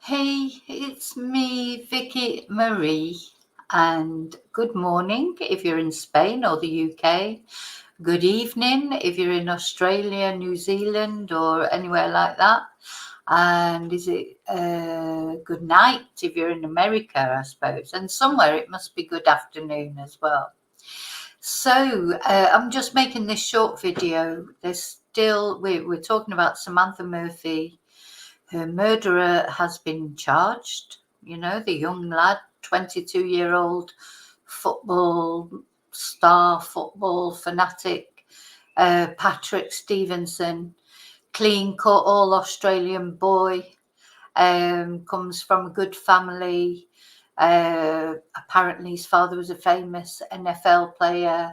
Hey, it's me, Vicky Marie, and good morning if you're in Spain or the UK. Good evening if you're in Australia, New Zealand, or anywhere like that. And is it good night if you're in America, I suppose. And somewhere it must be good afternoon as well. So I'm just making this short video. We're talking about Samantha Murphy. Her murderer has been charged, the young lad, 22-year-old football star, football fanatic, Patrick Stevenson, clean cut, all Australian boy, comes from a good family. Apparently his father was a famous NFL player.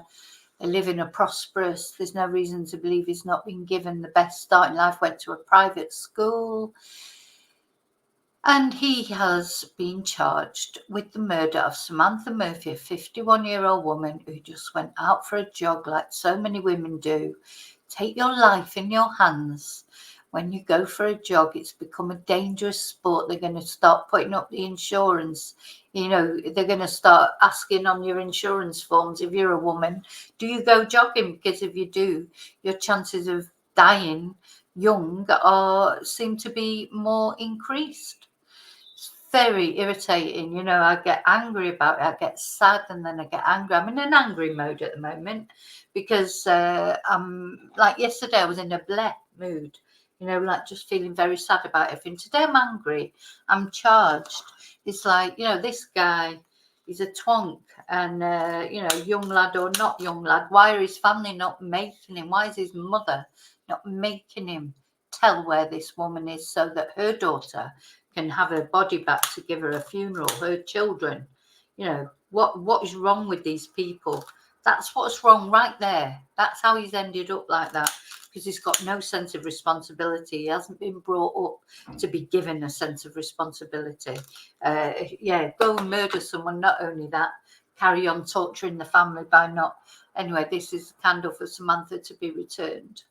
They live in a prosperous, there's no reason to believe he's not been given the best start in life, went to a private school. And he has been charged with the murder of Samantha Murphy, a 51-year-old woman who just went out for a jog like so many women do. Take your life in your hands. When you go for a jog, it's become a dangerous sport. They're going to start putting up the insurance. They're going to start asking on your insurance forms if you're a woman, do you go jogging? Because if you do, your chances of dying young seem to be more increased. Very irritating. I get angry about it. I get sad and then I get angry. I'm in an angry mode at the moment because I'm like yesterday I was in a bleh mood, like just feeling very sad about everything. Today I'm angry. I'm charged. It's like, this guy, he's a twonk and, young lad or not young lad. Why are his family not making him? Why is his mother not making him tell where this woman is so that her daughter can have her body back to give her a funeral, her children? What is wrong with these people? That's what's wrong right there. That's how he's ended up like that, because he's got no sense of responsibility. He hasn't been brought up to be given a sense of responsibility. Go and murder someone. Not only that, carry on torturing the family by not. Anyway, this is a candle for Samantha to be returned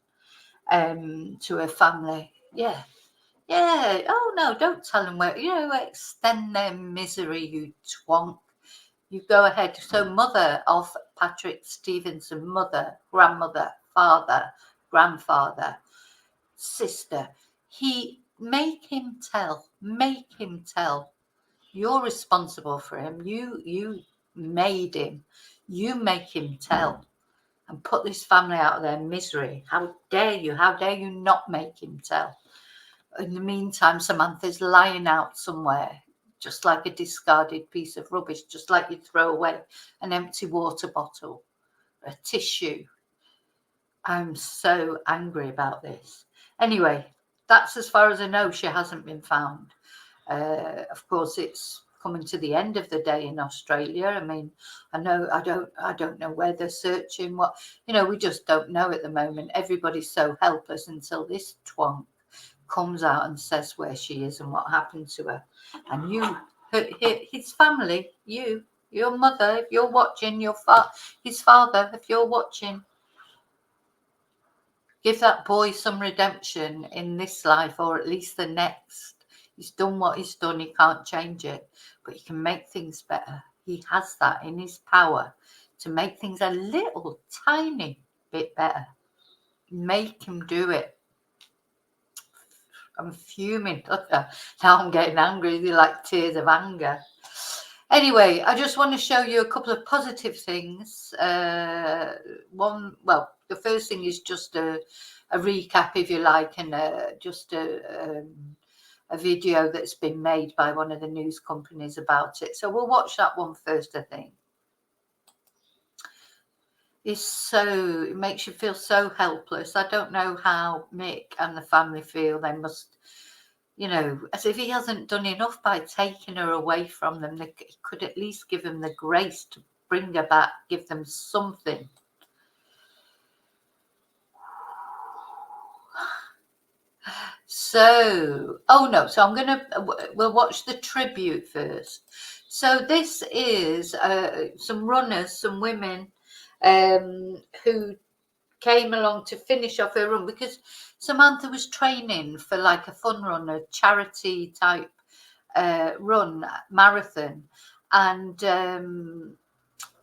to her family. Yeah. Oh no, don't tell them where, extend their misery, you twonk. You go ahead. So mother of Patrick Stevenson, mother, grandmother, father, grandfather, sister. Make him tell. You're responsible for him. You made him. You make him tell and put this family out of their misery. How dare you? How dare you not make him tell? In the meantime, Samantha's lying out somewhere, just like a discarded piece of rubbish, just like you throw away an empty water bottle, a tissue. I'm so angry about this. Anyway, that's as far as I know. She hasn't been found. Of course, it's coming to the end of the day in Australia. I mean, I don't know where they're searching. We just don't know at the moment. Everybody's so helpless until this twonk comes out and says where she is and what happened to her. And his family, your mother, if you're watching, his father, if you're watching, give that boy some redemption in this life or at least the next. He's done what he's done. He can't change it, but he can make things better. He has that in his power to make things a little tiny bit better. Make him do it. I'm fuming. Now I'm getting angry. They're like tears of anger. Anyway, I just want to show you a couple of positive things. The first thing is just a recap, if you like, and just a video that's been made by one of the news companies about it. So we'll watch that one first, I think. It makes you feel so helpless. I don't know how Mick and the family feel. They must, as if he hasn't done enough by taking her away from them. He could at least give them the grace to bring her back, give them something. So we'll watch the tribute first. So this is some runners, some women who came along to finish off her run, because Samantha was training for like a fun run, a charity type run marathon, and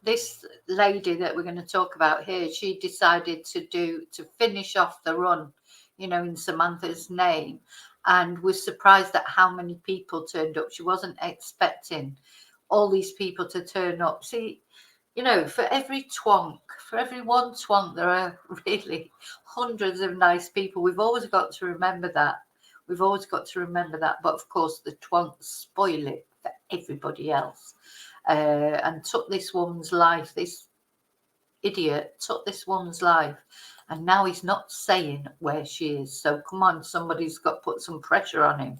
this lady that we're going to talk about here, she decided to finish off the run, in Samantha's name, and was surprised at how many people turned up. She wasn't expecting all these people to turn up. See, for every one twonk, there are really hundreds of nice people. We've always got to remember that. But of course, the twonks spoil it for everybody else. And took this woman's life. This idiot took this woman's life, and now he's not saying where she is. So come on, somebody's got to put some pressure on him.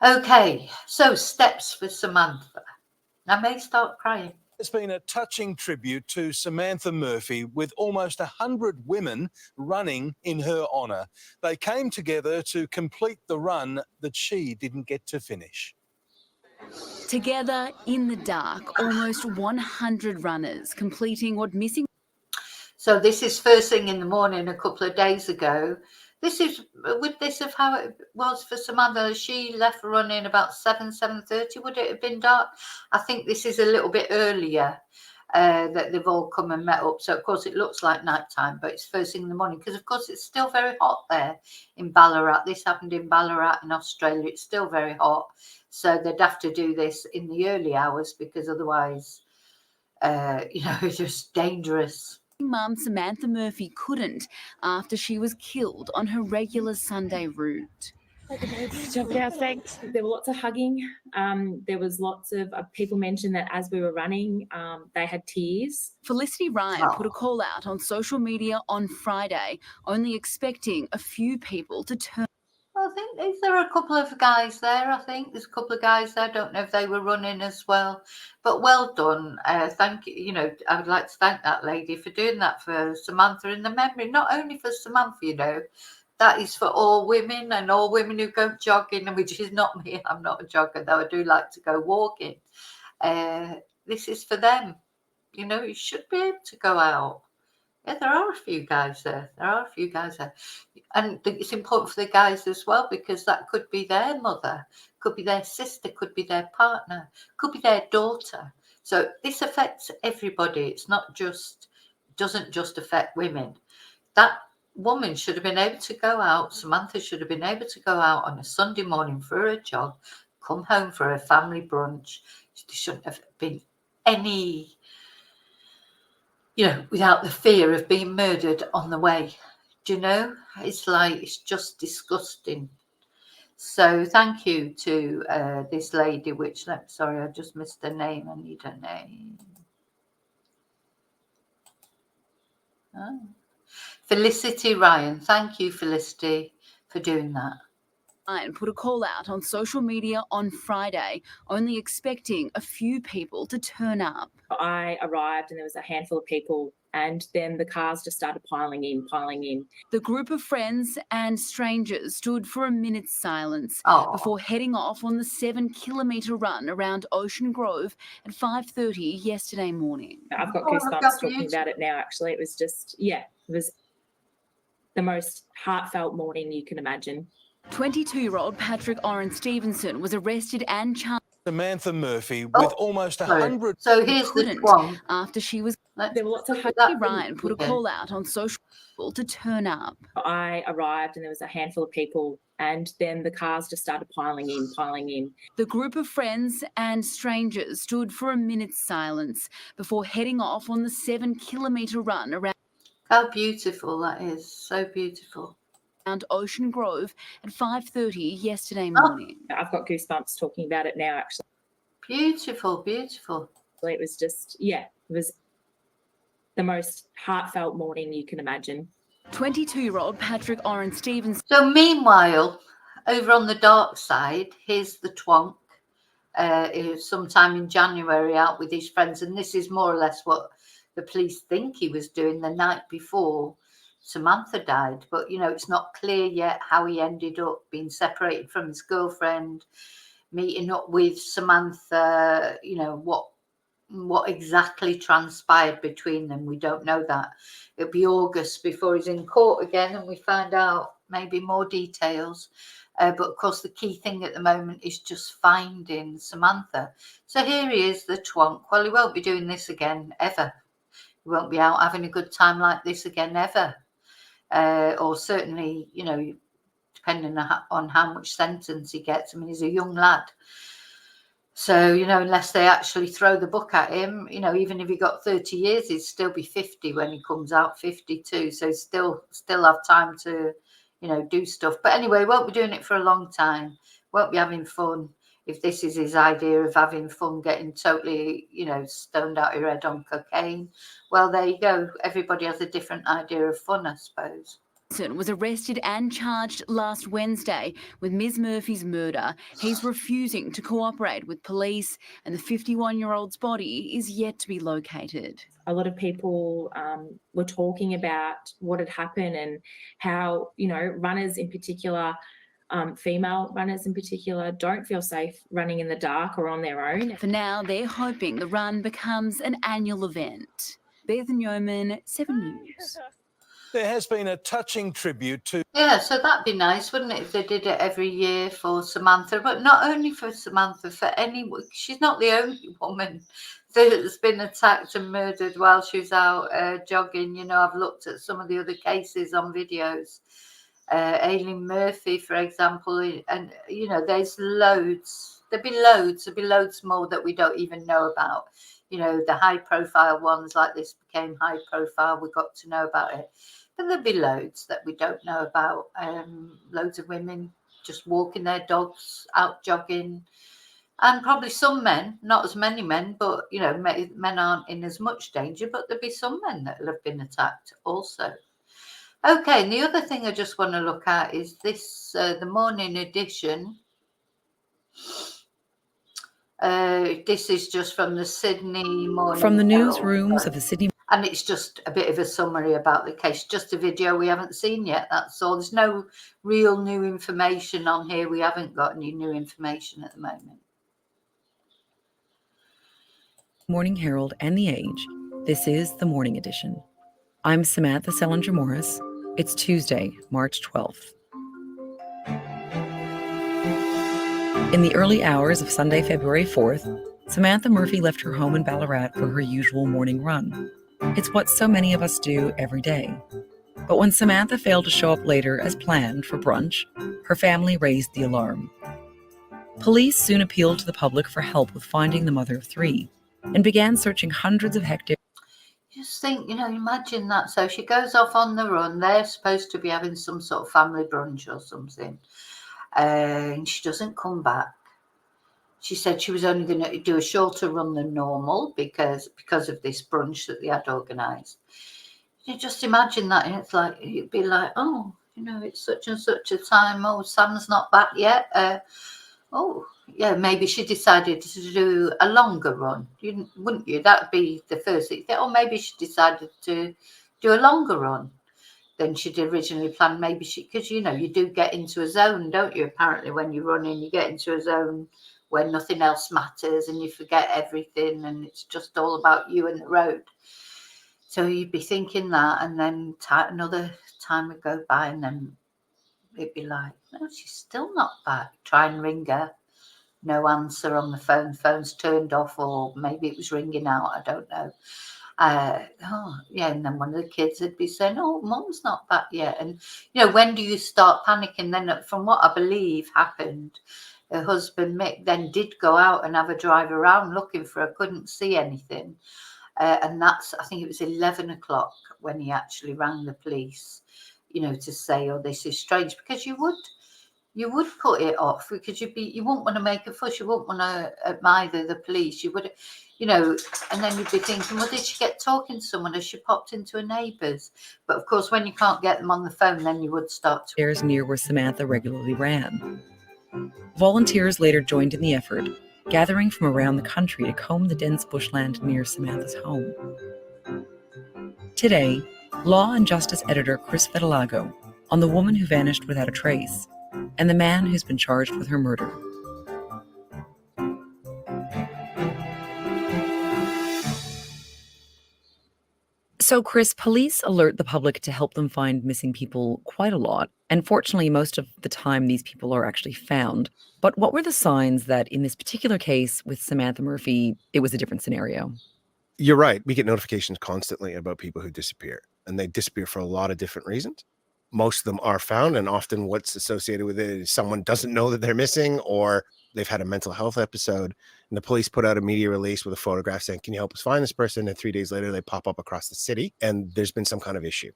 Okay, so steps for Samantha. I may start crying. It's been a touching tribute to Samantha Murphy, with almost 100 women running in her honour. They came together to complete the run that she didn't get to finish. Together in the dark, almost 100 runners completing what missing. So this is first thing in the morning a couple of days ago. This is of how it was for Samantha. She left running about 7:30. Would it have been dark? I think this is a little bit earlier that they've all come and met up. So of course it looks like nighttime, but it's first thing in the morning, because of course it's still very hot there in Ballarat. This happened in Ballarat in Australia. It's still very hot. So they'd have to do this in the early hours, because otherwise, it's just dangerous. Mum Samantha Murphy couldn't after she was killed on her regular Sunday route. Thanks. There were lots of hugging. There was lots of people mentioned that as we were running, they had tears. Felicity Ryan put a call out on social media on Friday, only expecting a few people to turn. I think there are a couple of guys there. There's a couple of guys there. I don't know if they were running as well, but well done. Thank you. I would like to thank that lady for doing that for Samantha in the memory, not only for Samantha, that is for all women and all women who go jogging, which is not me. I'm not a jogger, though I do like to go walking. This is for them. You should be able to go out. Yeah, there are a few guys there. And it's important for the guys as well, because that could be their mother, could be their sister, could be their partner, could be their daughter. So this affects everybody. It's not doesn't just affect women. That woman should have been able to go out. Samantha should have been able to go out on a Sunday morning for a jog, come home for a family brunch. There shouldn't have been any, without the fear of being murdered on the way. It's just disgusting. So thank you to this lady, sorry, I just missed her name. I need her name. Oh. Felicity Ryan. Thank you, Felicity, for doing that. Ryan put a call out on social media on Friday, only expecting a few people to turn up. I arrived and there was a handful of people, and then the cars just started piling in. The group of friends and strangers stood for a minute's silence before heading off on the 7-kilometre run around Ocean Grove at 5:30 yesterday morning. I've got goosebumps talking about it now, actually. It was just, it was the most heartfelt morning you can imagine. 22-year-old Patrick Oren Stevenson was arrested and charged. Samantha Murphy, with almost 100. So here's the one. After she was. There were lots of Ryan put a call out on social media to turn up. I arrived and there was a handful of people, and then the cars just started piling in. The group of friends and strangers stood for a minute's silence before heading off on the 7-kilometre run around. How beautiful that is. So beautiful. Ocean Grove at 5:30 yesterday morning. I've got goosebumps talking about it now, actually. Beautiful. It was just, it was the most heartfelt morning you can imagine. 22-year-old Patrick Oren Stevenson. So meanwhile, over on the dark side, here's the twonk. He was sometime in January out with his friends, and this is more or less what the police think he was doing the night before Samantha died. But it's not clear yet how he ended up being separated from his girlfriend, meeting up with Samantha. What exactly transpired between them, we don't know that. It'll be August before he's in court again, and we find out maybe more details. But of course, the key thing at the moment is just finding Samantha. So here he is, the twonk. Well, he won't be doing this again ever. He won't be out having a good time like this again ever. Or certainly, you know, depending on how much sentence he gets. I mean, he's a young lad. So, you know, unless they actually throw the book at him, you know, even if he got 30 years, he'd still be 50 when he comes out, 52. So still have time to, you know, do stuff. But anyway, won't be doing it for a long time. Won't be having fun. If this is his idea of having fun, getting totally, you know, stoned out your head on cocaine, well, there you go. Everybody has a different idea of fun, I suppose. Was arrested and charged last Wednesday with Ms. Murphy's murder. He's refusing to cooperate with police, and the 51-year-old's body is yet to be located. A lot of people were talking about what had happened and how, you know, runners in particular, female runners in particular, don't feel safe running in the dark or on their own. For now, they're hoping the run becomes an annual event. Beth Yeoman, 7 News. There has been a touching tribute to... Yeah, so that'd be nice, wouldn't it, if they did it every year for Samantha, but not only for Samantha, for any... She's not the only woman that's been attacked and murdered while she was out jogging. You know, I've looked at some of the other cases on videos. Aileen Murphy, for example, and, you know, there's loads. There'll be loads more that we don't even know about. You know, the high-profile ones like this became high-profile. We got to know about it. But there'll be loads that we don't know about. Loads of women just walking their dogs, out jogging. And probably some men, not as many men, but, you know, men aren't in as much danger. But there'll be some men that will have been attacked also. Okay, and the other thing I just want to look at is this, the morning edition. This is just from the Sydney Morning From the Herald. newsrooms of the Sydney. And it's just a bit of a summary about the case, just a video we haven't seen yet, that's all. There's no real new information on here. We haven't got any new information at the moment. Morning Herald and The Age. This is the Morning Edition. I'm Samantha Selinger-Morris. It's Tuesday, March 12th. In the early hours of Sunday, February 4th, Samantha Murphy left her home in Ballarat for her usual morning run. It's what so many of us do every day. But when Samantha failed to show up later as planned for brunch, her family raised the alarm. Police soon appealed to the public for help with finding the mother of three and began searching hundreds of hectares. Just think, you know, imagine that. So she goes off on the run. They're supposed to be having some sort of family brunch or something. And she doesn't come back. She said she was only going to do a shorter run than normal because of this brunch that they had organised. You just imagine that, and it's like, you'd be like, oh, you know, it's such and such a time. Oh, Sam's not back yet. Oh, yeah, maybe she decided to do a longer run, wouldn't you? That'd be the first thing. Or maybe she decided to do a longer run than she'd originally planned. Maybe because, you know, you do get into a zone, don't you? Apparently, when you're running, you get into a zone where nothing else matters and you forget everything and it's just all about you and the road. So you'd be thinking that, and then another time would go by and then it'd be like, no, she's still not back. Try and ring her. No answer on the phone. Phone's turned off, or maybe it was ringing out. I don't know. And then one of the kids would be saying, oh, Mum's not back yet. And, you know, when do you start panicking? Then from what I believe happened, her husband Mick then did go out and have a drive around looking for her, couldn't see anything. And I think it was 11 o'clock when he actually rang the police, you know, to say, oh, this is strange, because you would put it off, because you wouldn't want to make a fuss, you wouldn't want to admire the police, you would, you know, and then you'd be thinking, well, did she get talking to someone? Has she popped into a neighbour's? But of course, when you can't get them on the phone, then you would start to... There's near where Samantha regularly ran. Volunteers later joined in the effort, gathering from around the country to comb the dense bushland near Samantha's home. Today, Law and Justice editor Chris Fedelago on the woman who vanished without a trace and the man who's been charged with her murder. So, Chris, police alert the public to help them find missing people quite a lot. And fortunately, most of the time, these people are actually found. But what were the signs that in this particular case with Samantha Murphy, it was a different scenario? You're right. We get notifications constantly about people who disappear, and they disappear for a lot of different reasons. Most of them are found, and often what's associated with it is someone doesn't know that they're missing, or they've had a mental health episode, and the police put out a media release with a photograph saying, "Can you help us find this person?" And 3 days later, they pop up across the city, and there's been some kind of issue.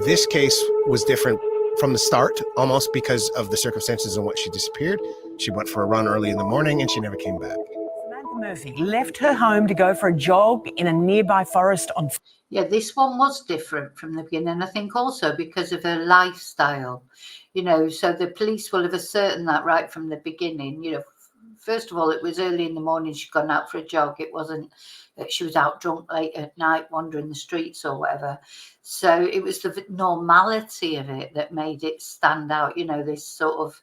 This case was different from the start, almost because of the circumstances in which she disappeared. She went for a run early in the morning, and she never came back. Samantha Murphy left her home to go for a jog in a nearby forest on... Yeah, this one was different from the beginning. I think also because of her lifestyle, so the police will have ascertained that right from the beginning. First of all, it was early in the morning. She'd gone out for a jog. It wasn't that she was out drunk late at night, wandering the streets or whatever. So it was the normality of it that made it stand out. This sort of,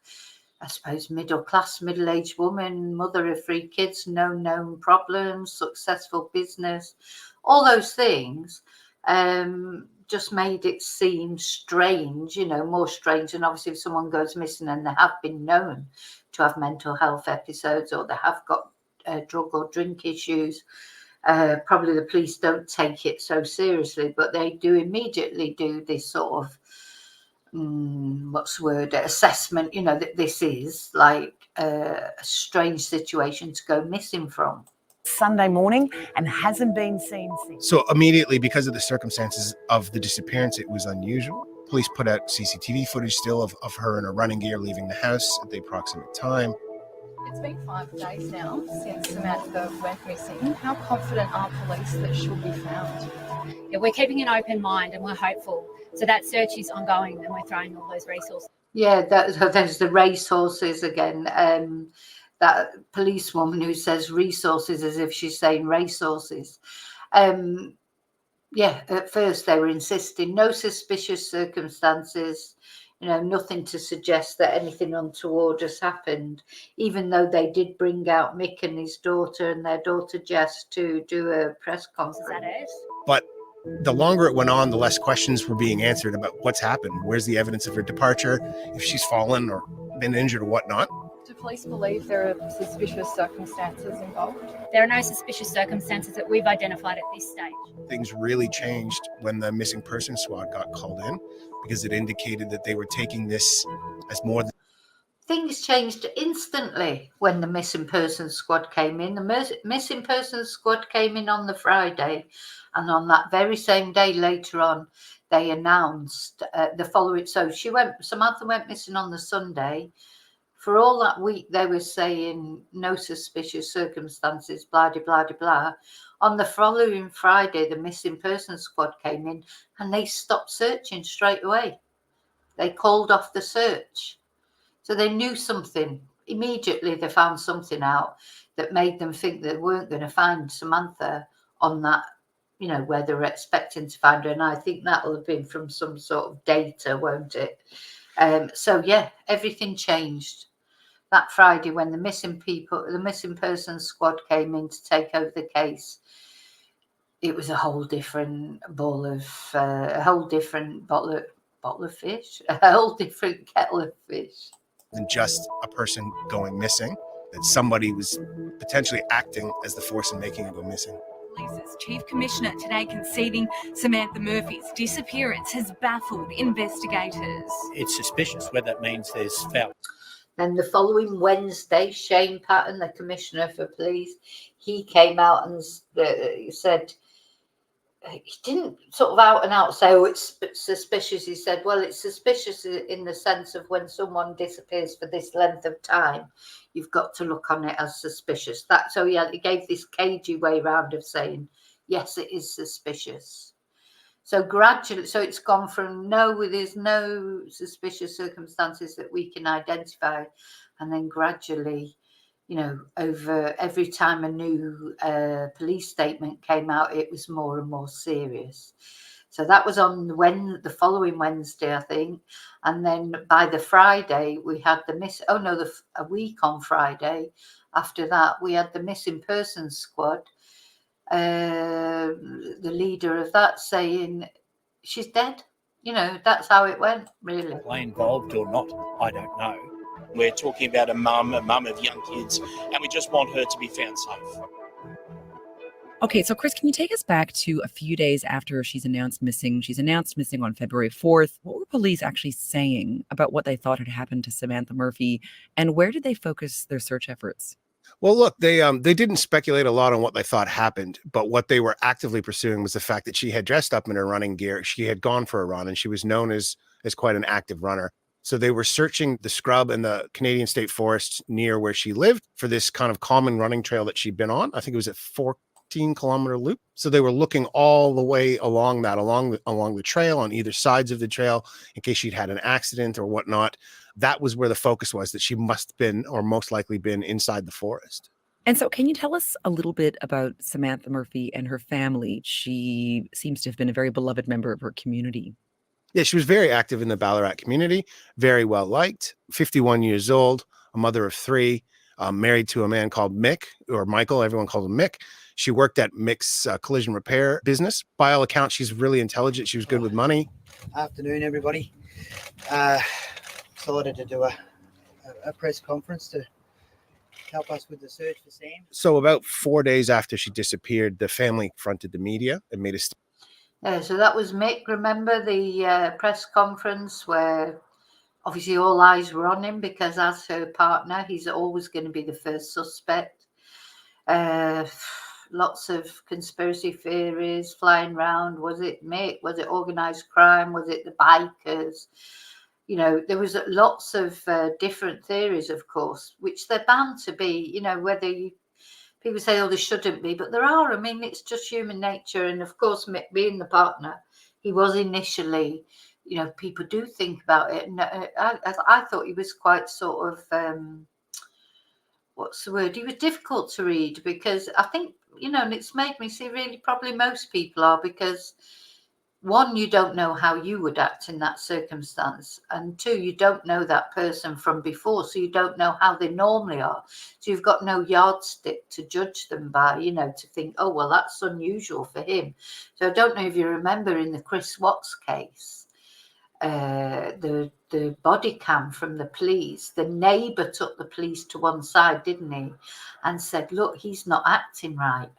I suppose, middle-class, middle-aged woman, mother of 3 kids, no known problems, successful business, all those things just made it seem strange, more strange. And obviously if someone goes missing and they have been known to have mental health episodes or they have got drug or drink issues, probably the police don't take it so seriously, but they do immediately do this sort of assessment, that this is like a strange situation to go missing from. Sunday morning and hasn't been seen since. So immediately, because of the circumstances of the disappearance, it was unusual. Police put out CCTV footage still of her in her running gear leaving the house at the approximate time. It's been 5 days now since Samantha went missing. How confident are police that she'll be found? Yeah, we're keeping an open mind and we're hopeful. So that search is ongoing and we're throwing all those resources. Yeah, there's the racehorses again. That policewoman who says resources as if she's saying racehorses. At first they were insisting no suspicious circumstances, nothing to suggest that anything untoward has happened, even though they did bring out Mick and his daughter and their daughter Jess to do a press conference. Is that it? But the longer it went on, the less questions were being answered about what's happened. Where's the evidence of her departure, if she's fallen or been injured or whatnot. Do police believe there are suspicious circumstances involved? There are no suspicious circumstances that we've identified at this stage. Things really changed when the missing person squad got called in, because it indicated that they were taking this as more than... Things changed instantly when the missing person squad came in. The missing person squad came in on the Friday, and on that very same day later on, they announced the following. So Samantha went missing on the Sunday. For all that week, they were saying no suspicious circumstances, blah, blah, blah, blah. On the following Friday, the missing person squad came in and they stopped searching straight away. They called off the search. So they knew something. Immediately, they found something out that made them think they weren't going to find Samantha on that, where they were expecting to find her. And I think that will have been from some sort of data, won't it? Everything changed. That Friday when the missing person squad came in to take over the case, it was a whole different bottle of fish, a whole different kettle of fish. Than just a person going missing, that somebody was potentially acting as the force in making it go missing. Police's Chief Commissioner today conceding Samantha Murphy's disappearance has baffled investigators. It's suspicious, whether that means there's foul. Then the following Wednesday, Shane Patton, the Commissioner for Police, he came out and said, he didn't sort of out and out say, oh, it's suspicious. He said, well, it's suspicious in the sense of when someone disappears for this length of time, you've got to look on it as suspicious. He gave this cagey way round of saying, yes, it is suspicious. So gradually, it's gone from there's no suspicious circumstances that we can identify. And then gradually, over every time a new police statement came out, it was more and more serious. So that was on the following Wednesday, I think. And then by the Friday, we had a week on Friday. After that, we had the missing persons squad the leader of that, saying she's dead. You know, that's how it went, really. Involved or not, I don't know. We're talking about a mum of young kids, and we just want her to be found safe. Okay, so Chris, can you take us back to a few days after she's announced missing? She's announced missing on February 4th. What were police actually saying about what they thought had happened to Samantha Murphy, and where did they focus their search efforts? Well, look, they didn't speculate a lot on what they thought happened, but what they were actively pursuing was the fact that she had dressed up in her running gear. She had gone for a run, and she was known as quite an active runner. So they were searching the scrub and the Canadian State Forest near where she lived for this kind of common running trail that she'd been on. I think it was a 14-kilometer loop. So they were looking all the way along the trail, on either sides of the trail, in case she'd had an accident or whatnot. That was where the focus was, that she must have been, or most likely been, inside the forest. And so can you tell us a little bit about Samantha Murphy and her family? She seems to have been a very beloved member of her community. Yeah, she was very active in the Ballarat community, very well liked, 51 years old, a mother of three, married to a man called Mick, or Michael, everyone called him Mick. She worked at Mick's collision repair business. By all accounts, she's really intelligent. She was good with money. Afternoon, everybody. Decided to do a press conference to help us with the search for Sam. So about 4 days after she disappeared, the family fronted the media and made a statement. So that was Mick, remember, the press conference where obviously all eyes were on him, because as her partner, he's always going to be the first suspect. Lots of conspiracy theories flying around. Was it Mick? Was it organised crime? Was it the bikers? You know, there was lots of different theories, of course, which they're bound to be, you know, whether people say, oh, there shouldn't be, but there are. I mean, it's just human nature. And of course, Mick being the partner, he was initially, you know, people do think about it. And I thought he was quite sort of, what's the word? He was difficult to read, because I think, you know, and it's made me see really probably most people are, because one, you don't know how you would act in that circumstance, and two, you don't know that person from before, so you don't know how they normally are, so you've got no yardstick to judge them by, you know, to think, oh well, that's unusual for him. So I don't know if you remember in the Chris Watts case, the body cam from the police, the neighbour took the police to one side, didn't he, and said, look, he's not acting right.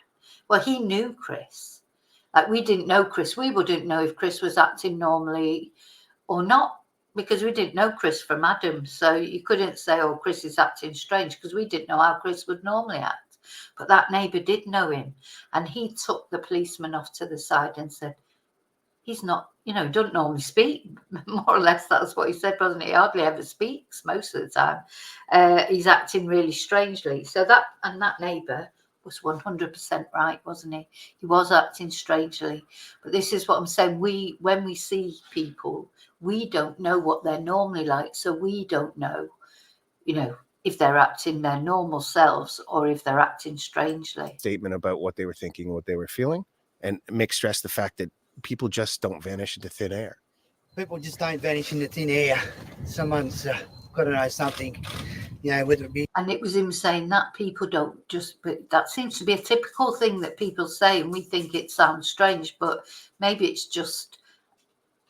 Well, he knew Chris. Like, we didn't know Chris. We wouldn't know if Chris was acting normally or not, because we didn't know Chris from Adam. So you couldn't say, oh, Chris is acting strange, because we didn't know how Chris would normally act. But that neighbour did know him. And he took the policeman off to the side and said, he's not, you know, doesn't normally speak. More or less that's what he said, wasn't he? He hardly ever speaks most of the time. He's acting really strangely. So that neighbour was 100% right, wasn't he? He was acting strangely. But this is what I'm saying. When we see people, we don't know what they're normally like. So we don't know, you know, if they're acting their normal selves or if they're acting strangely. Statement about what they were thinking, what they were feeling. And Mick stressed the fact that people just don't vanish into thin air. People just don't vanish into thin air. Someone's got to know something, you know, whether it be. And it was him saying that people don't just, but that seems to be a typical thing that people say, and we think it sounds strange, but maybe it's just,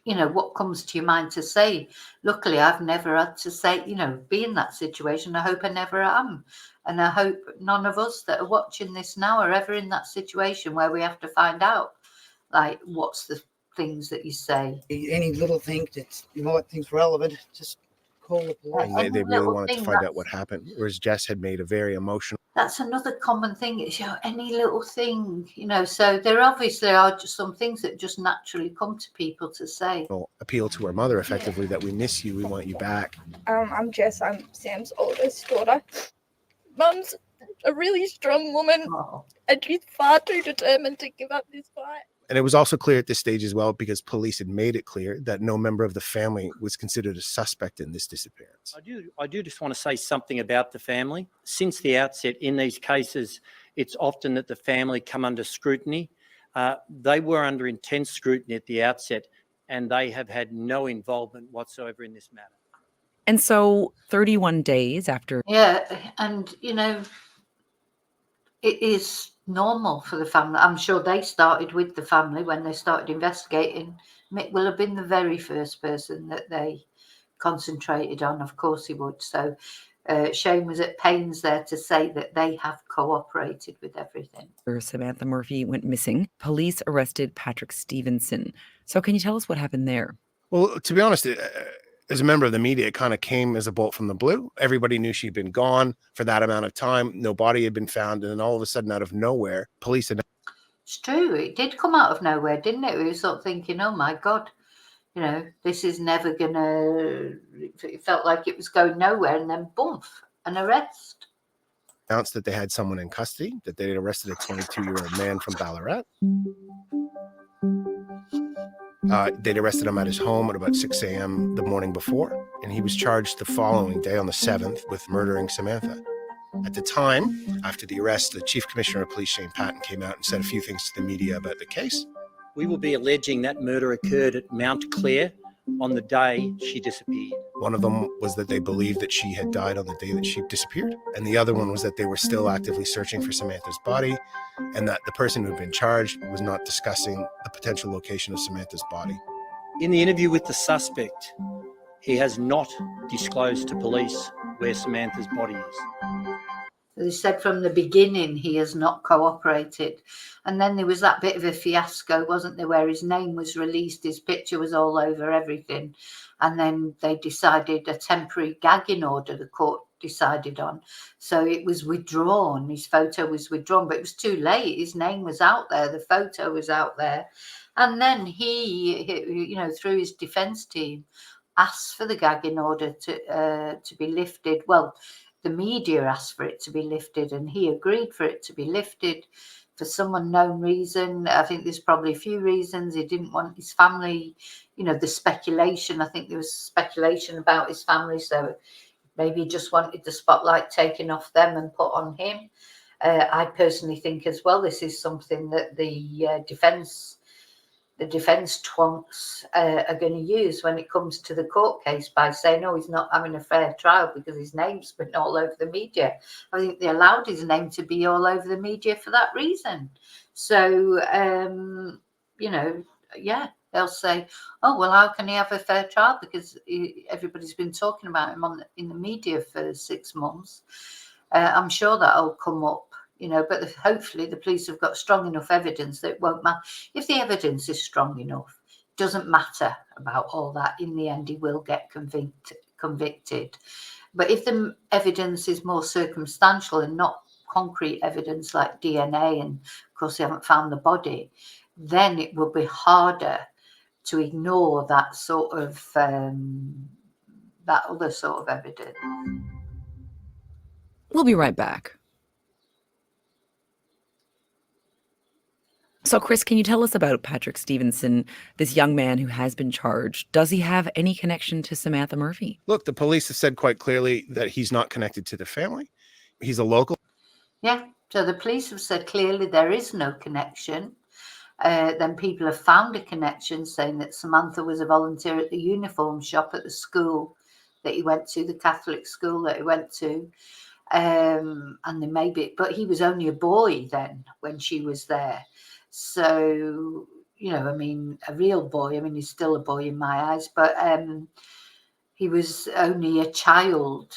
you know, what comes to your mind to say. Luckily, I've never had to say, you know, be in that situation. I hope I never am. And I hope none of us that are watching this now are ever in that situation where we have to find out, like, what's the things that you say. Any little thing that you might think's relevant, just call the police. And they really wanted to find out what happened, whereas Jess had made a very emotional. That's another common thing. It's, you know, any little thing, you know. So there obviously are just some things that just naturally come to people to say. Appeal to her mother, effectively, that we miss you, we want you back. I'm Jess. I'm Sam's oldest daughter. Mum's a really strong woman, and she's far too determined to give up this fight. And it was also clear at this stage as well, because police had made it clear that no member of the family was considered a suspect in this disappearance. I do just want to say something about the family. Since the outset in these cases, it's often that the family come under scrutiny. They were under intense scrutiny at the outset, and they have had no involvement whatsoever in this matter. And so 31 days after. Yeah, and, you know, it is normal for the family. I'm sure they started with the family when they started investigating. Mick will have been the very first person that they concentrated on. Of course he would. So Shane was at pains there to say that they have cooperated with everything. Samantha Murphy went missing. Police arrested Patrick Stevenson. So can you tell us what happened there? Well, to be honest, as a member of the media, it kind of came as a bolt from the blue. Everybody knew she'd been gone for that amount of time. No body had been found. And then all of a sudden, out of nowhere, police had... It's true. It did come out of nowhere, didn't it? We were sort of thinking, oh my God, you know, this is never going to... It felt like it was going nowhere, and then boom, an arrest. Announced that they had someone in custody, that they had arrested a 22-year-old man from Ballarat. They'd arrested him at his home at about 6 a.m. the morning before, and he was charged the following day on the 7th with murdering Samantha. At the time, after the arrest, the Chief Commissioner of Police, Shane Patton, came out and said a few things to the media about the case. We will be alleging that murder occurred at Mount Clare on the day she disappeared. One of them was that they believed that she had died on the day that she disappeared. And the other one was that they were still actively searching for Samantha's body, and that the person who had been charged was not discussing the potential location of Samantha's body. In the interview with the suspect, he has not disclosed to police where Samantha's body is. They said from the beginning he has not cooperated. And then there was that bit of a fiasco, wasn't there, where his name was released, his picture was all over everything. And then they decided a temporary gagging order, the court decided on. So it was withdrawn, his photo was withdrawn, but it was too late. His name was out there, the photo was out there. And then he you know, through his defence team, asked for the gagging order to be lifted. Well, the media asked for it to be lifted, and he agreed for it to be lifted for some unknown reason. I think there's probably a few reasons. He didn't want his family, you know, the speculation. I think there was speculation about his family, so maybe he just wanted the spotlight taken off them and put on him. I personally think as well, this is something that the defence twonks are going to use when it comes to the court case, by saying, oh, he's not having a fair trial because his name's been all over the media. I think they allowed his name to be all over the media for that reason. So, you know, yeah, they'll say, oh, well, how can he have a fair trial? Because everybody's been talking about him in the media for 6 months. I'm sure that'll come up. You know, but hopefully the police have got strong enough evidence that it won't matter. If the evidence is strong enough, it doesn't matter about all that. In the end, he will get convicted. But if the evidence is more circumstantial and not concrete evidence like DNA, and of course they haven't found the body, then it will be harder to ignore that sort of that other sort of evidence. We'll be right back. So, Chris, can you tell us about Patrick Stevenson, this young man who has been charged? Does he have any connection to Samantha Murphy? Look, the police have said quite clearly that he's not connected to the family. He's a local. Yeah, so the police have said clearly there is no connection. Then people have found a connection, saying that Samantha was a volunteer at the uniform shop at the school that he went to, the Catholic school that he went to. And they maybe, but he was only a boy then when she was there. So, you know, I mean, a real boy. I mean, he's still a boy in my eyes, but he was only a child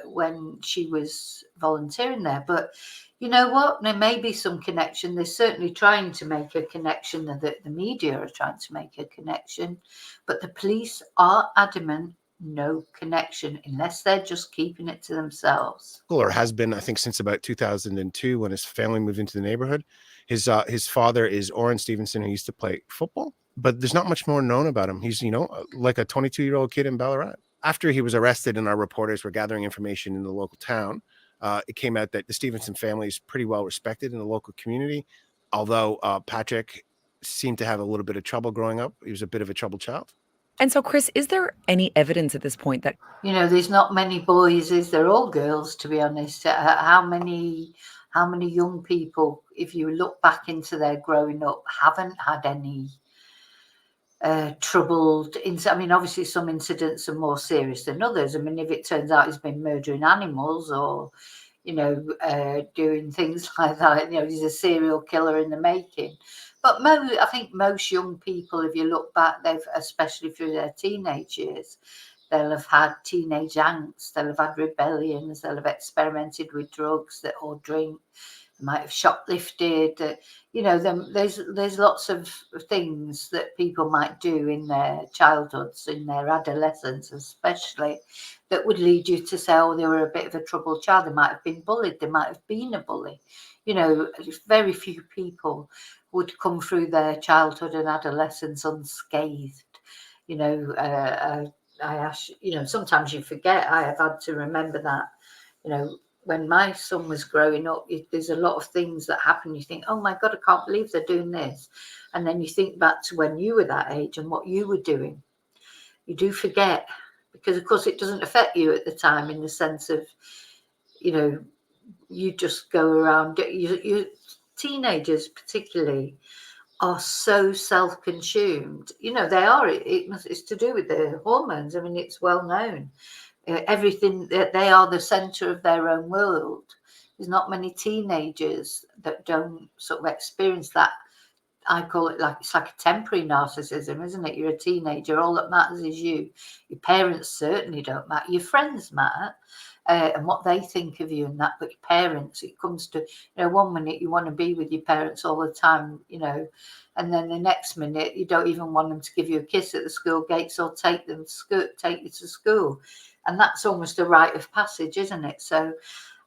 when she was volunteering there. But you know what? There may be some connection. They're certainly trying to make a connection. The media are trying to make a connection. But the police are adamant, no connection, unless they're just keeping it to themselves. Or has been, I think, since about 2002 when his family moved into the neighborhood. His father is Oren Stevenson, who used to play football, but there's not much more known about him. He's, you know, like a 22-year-old kid in Ballarat. After he was arrested and our reporters were gathering information in the local town, it came out that the Stevenson family is pretty well respected in the local community, although Patrick seemed to have a little bit of trouble growing up. He was a bit of a troubled child. And so, Chris, is there any evidence at this point that... You know, there's not many boys, is there? All girls, to be honest. How many young people, if you look back into their growing up, haven't had any troubled... I mean, obviously some incidents are more serious than others. I mean, if it turns out he's been murdering animals or, doing things like that. He's a serial killer in the making. But I think most young people, if you look back, especially through their teenage years, they'll have had teenage angst, they'll have had rebellions, they'll have experimented with drugs or drink, they might have shoplifted. There's lots of things that people might do in their childhoods, in their adolescence especially, that would lead you to say, oh, they were a bit of a troubled child. They might have been bullied. They might have been a bully. Very few people would come through their childhood and adolescence unscathed. Sometimes you forget. I have had to remember that, when my son was growing up, there's a lot of things that happen. You think, oh my God, I can't believe they're doing this. And then you think back to when you were that age and what you were doing. You do forget, because of course it doesn't affect you at the time, in the sense of, you just go around. You teenagers particularly are so self-consumed. They are. It's to do with their hormones. I mean, it's well known. Everything, they are the center of their own world. There's not many teenagers that don't sort of experience that. I call it it's like a temporary narcissism, isn't it? You're a teenager. All that matters is you. Your parents certainly don't matter. Your friends matter, and what they think of you and that. But your parents, it comes to, 1 minute you want to be with your parents all the time, and then the next minute you don't even want them to give you a kiss at the school gates or take you to school. And that's almost a rite of passage, isn't it? So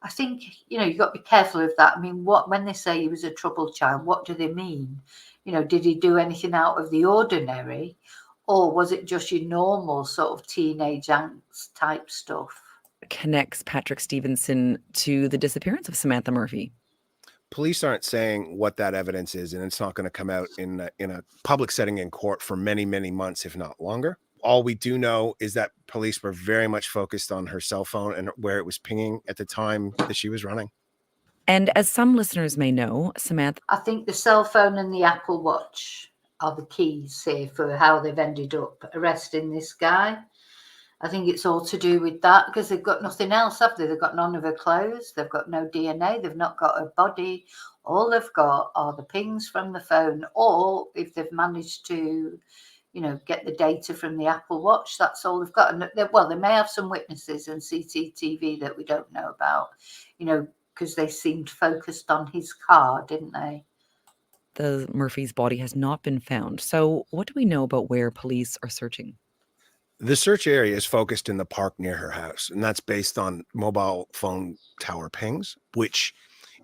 I think, you've got to be careful of that. I mean, when they say he was a troubled child, what do they mean? Did he do anything out of the ordinary, or was it just your normal sort of teenage angst type stuff? Connects Patrick Stevenson to the disappearance of Samantha Murphy. Police aren't saying what that evidence is, and it's not going to come out in a public setting in court for many, many months, if not longer. All we do know is that police were very much focused on her cell phone and where it was pinging at the time that she was running. And as some listeners may know, Samantha... I think the cell phone and the Apple Watch are the keys here for how they've ended up arresting this guy. I think it's all to do with that, because they've got nothing else, have they? They've got none of her clothes. They've got no DNA. They've not got her body. All they've got are the pings from the phone, or if they've managed to, get the data from the Apple Watch, that's all they've got. And they may have some witnesses and CCTV that we don't know about, because they seemed focused on his car, didn't they? The Murphy's body has not been found. So what do we know about where police are searching? The search area is focused in the park near her house, and that's based on mobile phone tower pings, which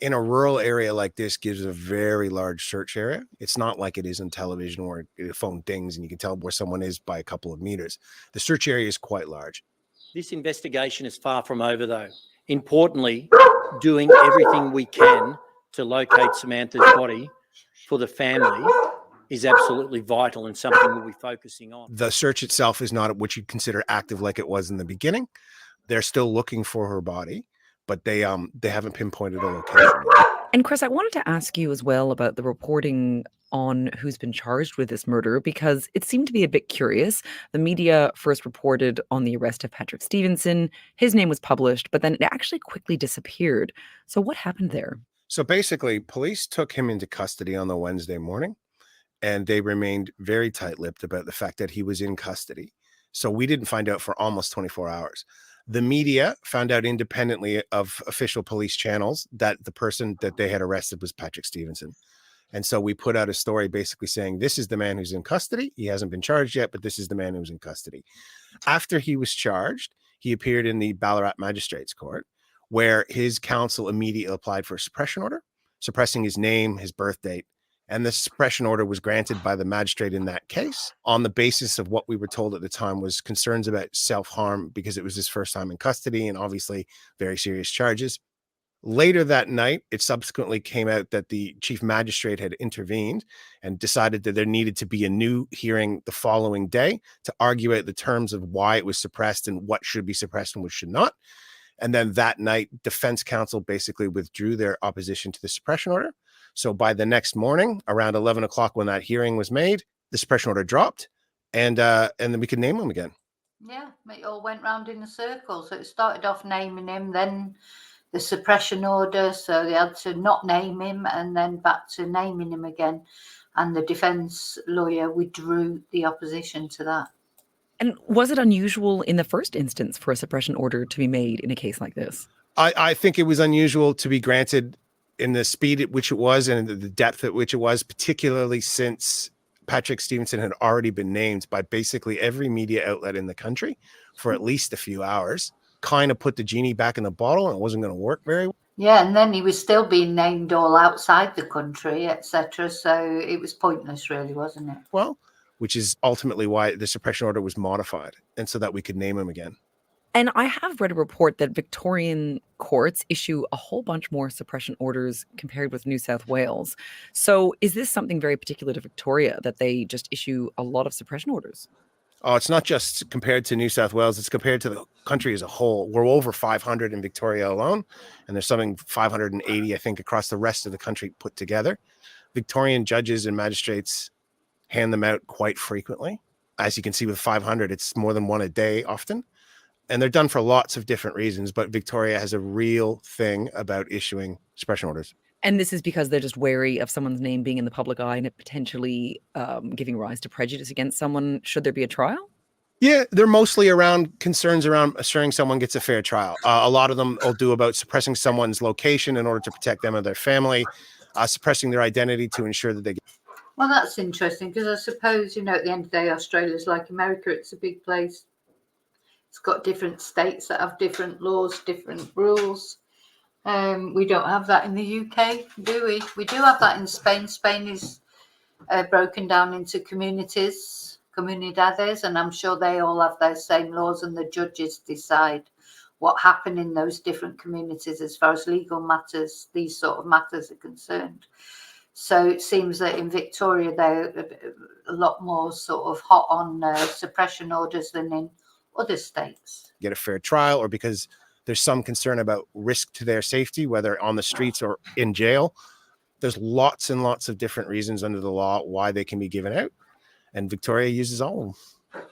in a rural area like this gives a very large search area. It's not like it is in television where the phone dings and you can tell where someone is by a couple of meters. The search area is quite large. This investigation is far from over, though. Importantly, doing everything we can to locate Samantha's body for the family is absolutely vital and something we'll be focusing on. The search itself is not what you'd consider active like it was in the beginning. They're still looking for her body, but they haven't pinpointed a location yet. And Chris, I wanted to ask you as well about the reporting on who's been charged with this murder, because it seemed to be a bit curious. The media first reported on the arrest of Patrick Stevenson. His name was published, but then it actually quickly disappeared. So what happened there? So basically, police took him into custody on the Wednesday morning, and they remained very tight-lipped about the fact that he was in custody. So we didn't find out for almost 24 hours. The media found out independently of official police channels that the person that they had arrested was Patrick Stevenson. And so we put out a story basically saying, this is the man who's in custody. He hasn't been charged yet, but this is the man who's in custody. After he was charged, he appeared in the Ballarat Magistrates Court, where his counsel immediately applied for a suppression order, suppressing his name, his birth date. And the suppression order was granted by the magistrate in that case on the basis of what we were told at the time was concerns about self-harm, because it was his first time in custody and obviously very serious charges. Later that night, it subsequently came out that the chief magistrate had intervened and decided that there needed to be a new hearing the following day to argue out the terms of why it was suppressed and what should be suppressed and what should not. And then that night, defense counsel basically withdrew their opposition to the suppression order. So by the next morning, around 11 o'clock when that hearing was made, the suppression order dropped, and then we could name him again. Yeah, it all went round in a circle. So it started off naming him, then the suppression order, so they had to not name him and then back to naming him again. And the defence lawyer withdrew the opposition to that. And was it unusual in the first instance for a suppression order to be made in a case like this? I think it was unusual to be granted in the speed at which it was and the depth at which it was, particularly since Patrick Stevenson had already been named by basically every media outlet in the country for at least a few hours. Kind of put the genie back in the bottle and it wasn't going to work very well. Yeah, and then he was still being named all outside the country, etc. So it was pointless, really, wasn't it? Well, which is ultimately why the suppression order was modified, and so that we could name him again. And I have read a report that Victorian courts issue a whole bunch more suppression orders compared with New South Wales. So is this something very particular to Victoria, that they just issue a lot of suppression orders? Oh, it's not just compared to New South Wales, it's compared to the country as a whole. We're over 500 in Victoria alone, and there's something 580, I think, across the rest of the country put together. Victorian judges and magistrates hand them out quite frequently. As you can see with 500, it's more than one a day often. And they're done for lots of different reasons, but Victoria has a real thing about issuing suppression orders. And this is because they're just wary of someone's name being in the public eye and it potentially giving rise to prejudice against someone should there be a trial? Yeah, they're mostly around concerns around assuring someone gets a fair trial. A lot of them will do about suppressing someone's location in order to protect them and their family, suppressing their identity to ensure that they get. Well, that's interesting because I suppose, at the end of the day, Australia's like America. It's a big place. It's got different states that have different laws, different rules. We don't have that in the UK, do we? We do have that in Spain. Spain is broken down into communities, comunidades, and I'm sure they all have those same laws, and the judges decide what happened in those different communities as far as legal matters, these sort of matters are concerned. So it seems that in Victoria, they're a lot more sort of hot on suppression orders than in other states. Get a fair trial, or because there's some concern about risk to their safety, whether on the streets or in jail. There's lots and lots of different reasons under the law why they can be given out. And Victoria uses all of them.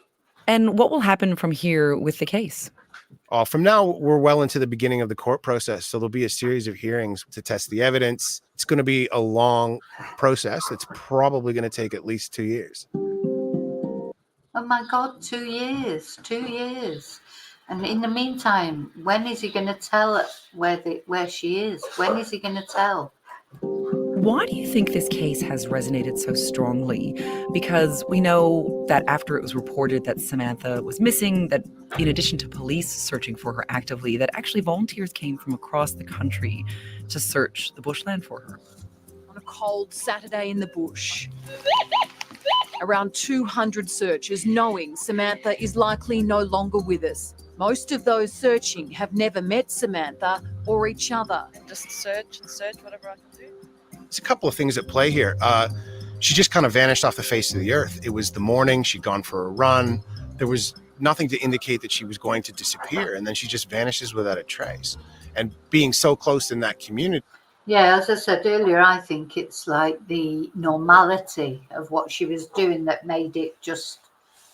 And what will happen from here with the case? From now, we're well into the beginning of the court process. So there'll be a series of hearings to test the evidence. It's going to be a long process. It's probably going to take at least 2 years. Oh my God, 2 years, 2 years. And in the meantime, when is he going to tell where she is? When is he going to tell? Why do you think this case has resonated so strongly? Because we know that after it was reported that Samantha was missing, that in addition to police searching for her actively, that actually volunteers came from across the country to search the bushland for her. On a cold Saturday in the bush, around 200 searchers, knowing Samantha is likely no longer with us. Most of those searching have never met Samantha or each other. Just search and search whatever I can do. There's a couple of things at play here. She just kind of vanished off the face of the earth. It was the morning, she'd gone for a run. There was nothing to indicate that she was going to disappear. And then she just vanishes without a trace. And being so close in that community. Yeah, as I said earlier, I think it's like the normality of what she was doing that made it just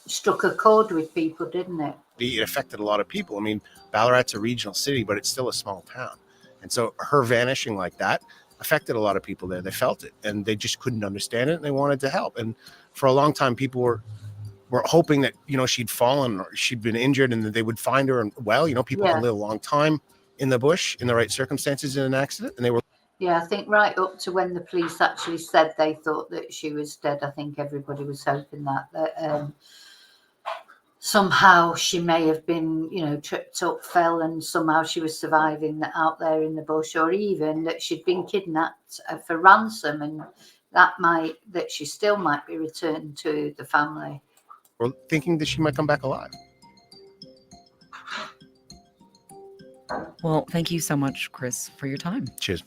struck a chord with people, didn't it? It affected a lot of people. I mean, Ballarat's a regional city, but it's still a small town. And so her vanishing like that affected a lot of people there. They felt it and they just couldn't understand it and they wanted to help. And for a long time, people were hoping that, she'd fallen or she'd been injured and that they would find her. And people can live a long time in the bush in the right circumstances in an accident. And they were. Yeah, I think right up to when the police actually said they thought that she was dead, I think everybody was hoping that somehow she may have been, tripped up, fell, and somehow she was surviving out there in the bush, or even that she'd been kidnapped for ransom, and that she still might be returned to the family. Or thinking that she might come back alive. Well, thank you so much, Chris, for your time. Cheers.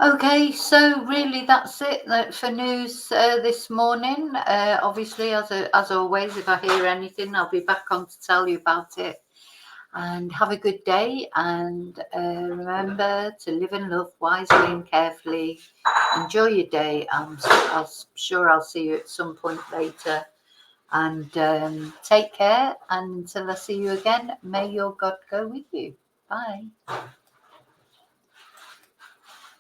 Okay, so really that's it for news this morning. Obviously, as always, if I hear anything, I'll be back on to tell you about it. And have a good day, and remember to live and love wisely and carefully. Enjoy your day. I'm sure I'll see you at some point later. And take care. And until I see you again, may your God go with you. Bye.